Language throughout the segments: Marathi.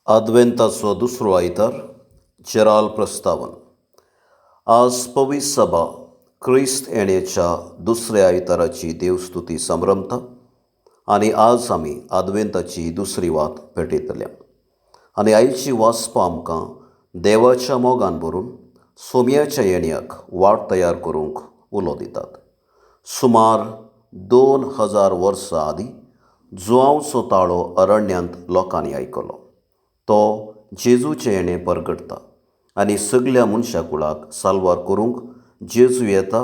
आद्वेंताचो दुसरो आयतार चेराल प्रस्तावन. आज पवित्र सभा क्रिस्त येण्याच्या दुसऱ्या आयताराची देवस्तुती संभ्रमता आनी आज आमी आद्वेंताची दुसरी वात पेटयतल्या. आनी आयची वाचपां आमकां देवाच्या मोगान भरून सोम्याच्या येण्याक वाट तयार करूंक उलो दितात. सुमार 2000 वर्सां आदीं जुआंवचो ताळो अरण्यांत लोकांनी आयकलो. तो जेजूचे येणें परगटता आनी सगळ्या मनशा कुळाक साल्वार करूंक जेजू येता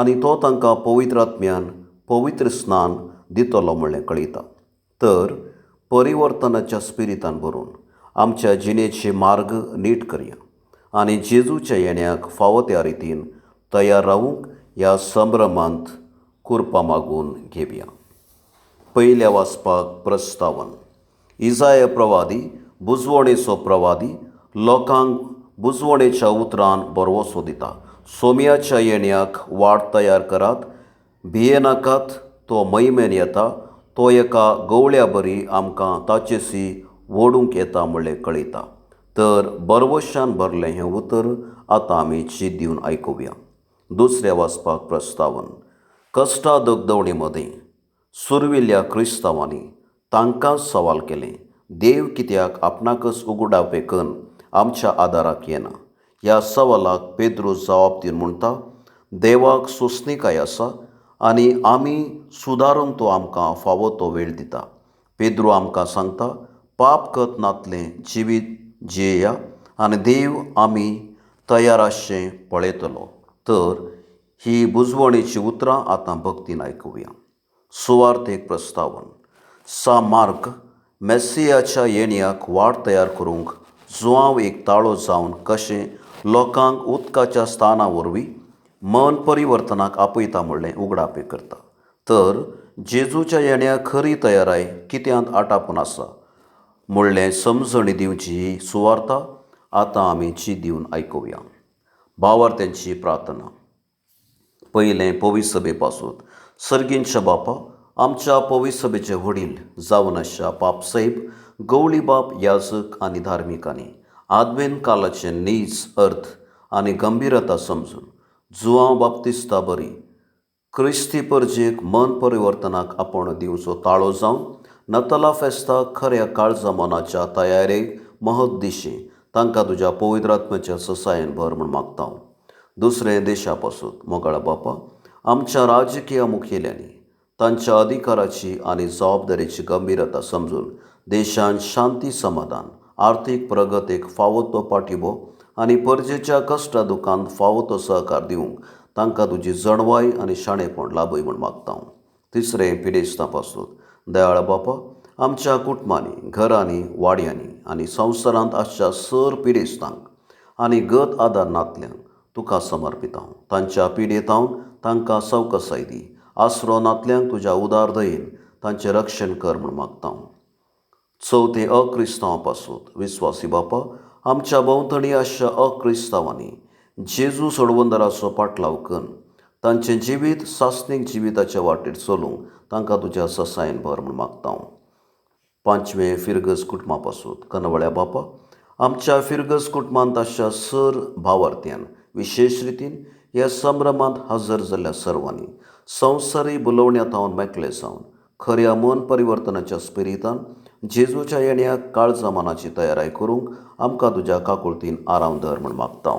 आनी तो तांकां पवित्र आत्म्यान पवित्र स्नान दितलो म्हणलें कळयता. तर परिवर्तनाच्या स्पिरितान भरून आमच्या जिणेचे मार्ग नीट करया आनी जेजूच्या येण्याक फावो त्या रितीन तयार रावूंक ह्या संभ्रमांत कुरपा मागून घेवया. पयल्या वाचपाक प्रस्तावन. इसाया प्रवादी बुजवणेचो प्रवादी लोकांक बुजवणेच्या उतरान बरवसो दिता. सोम्याच्या येण्याक वाट तयार करात, भियेनाकात, तो महिमेन येता, तो एका गवळ्या बरी आमकां ताचेसी ओडूंक येता म्हणलें कळयता. तर बरवशान भरलें हें उतर आतां आमी चीत दिवन आयकुया. दुसऱ्या वाचपाक प्रस्तावन. कश्टा दगदवणे मदें सुरविल्ल्या क्रिस्तांवांनी तांकांच सवाल केलें, देव कित्याक आपणाकच उगडावे कन्न आमच्या आदाराक येना. ह्या सवालाक पेद्रूस जावाब दिवन म्हणटा, देवाक सोंसणीकाय आसा आनी आमी सुदारून तो आमकां फावो तो वेळ दिता. पेद्रू आमकां सांगता, पाप करत नातलें जिवीत जियेया आनी देव आमी तयार आसचें पळयतलो. तर ही बुजवणेची उतरां आतां भक्तीन आयकुया. सुवार्थेक प्रस्तावन. मार्क मेस्सियाच्या येण्याक वाट तयार करूंक जुआंव एक ताळो जावन कशें लोकांक उदकाच्या स्थाना वरवीं मन परिवर्तनाक आपयता म्हणलें उगडापे करता. तर जेजूच्या येण्याक खरी तयाराय कित्यांत आटापून आसा म्हणलें समजणी दिवची ही सुवार्ता आतां आमी चीत दिवन आयकुया. भावार्थ्यांची प्रार्थना. पयलें पवित्र सभे पासून. सर्गींच्या बापा, आमच्या पवित्र सभेचे वडील जावन आशिल्ल्या पापसाहेब, गवळी बाप, याजक आनी धार्मिकांनी आद्वेंत कालाचे नीज अर्थ आनी गंभीरता समजून जुआंव बाप्तिस्ता बरी क्रिस्ती परजेक मन परिवर्तनाक आपण दिवचो ताळो जावन नतला फेस्ताक खऱ्या काळजा मनाच्या तयारेक महत्व दिशी तांकां तुज्या पवित्र आत्म्याच्या ससायन भर म्हूण मागता. दुसरें देशा पासून. मोगाळा बापा, आमच्या राजकीय मुखेल्यांनी तांच्या अधिकाराची आनी जबाबदारीची गंभीरता समजून देशांत शांती, समाधान, आर्थीक प्रगतीक फावो तो पाठिंबो आनी परजेच्या कश्टा दुखांत फावो तो सहकार दिवंक तांकां तुजी जणवाय आनी शाणेपण लाभय म्हूण मागता. तिसरें पिडेस्तां पासून. दयाळ बापा, आमच्या कुटुंबांनी, घरांनी, वाड्यांनी आनी संवसारांत आसच्या सर पिडेस्तांक आनी गत आदार नातल्यांक तुका समर्पित हांव. तांच्या पिडेत हांव तांकां सवकसाय दी. आसरो नातल्यांक तुज्या उदार दयेन तांचें रक्षण कर म्हूण मागता. चवथें अक्रिस्तांवां पासून. विस्वासी बापा, आमच्या भोंवतणी आसच्या अक्रिस्तांवांनी जेजू सोडवंदराचो पाटलाव कन्न तांचें जिवीत सासणीक जिविताच्या वाटेर चलूंक तांकां तुज्या ससायन भर म्हूण मागता. पांचवें फिरगस कुटुंबा पासून. कनवळ्या बापा, आमच्या फिरगस कुटुंबांत आसच्या सर भावार्थ्यान विशेष रितीन ह्या संभ्रमांत हजर जाल्ल्या सर्वांनी संवसारी बुलोवण्यांत हांव मेकळे जावन खऱ्या मन परिवर्तनाच्या स्पिरितान जेजूच्या येण्याक काळजा मनाची तयाराय करूंक आमकां तुज्या काकुळतीन आराम धर म्हूण मागता.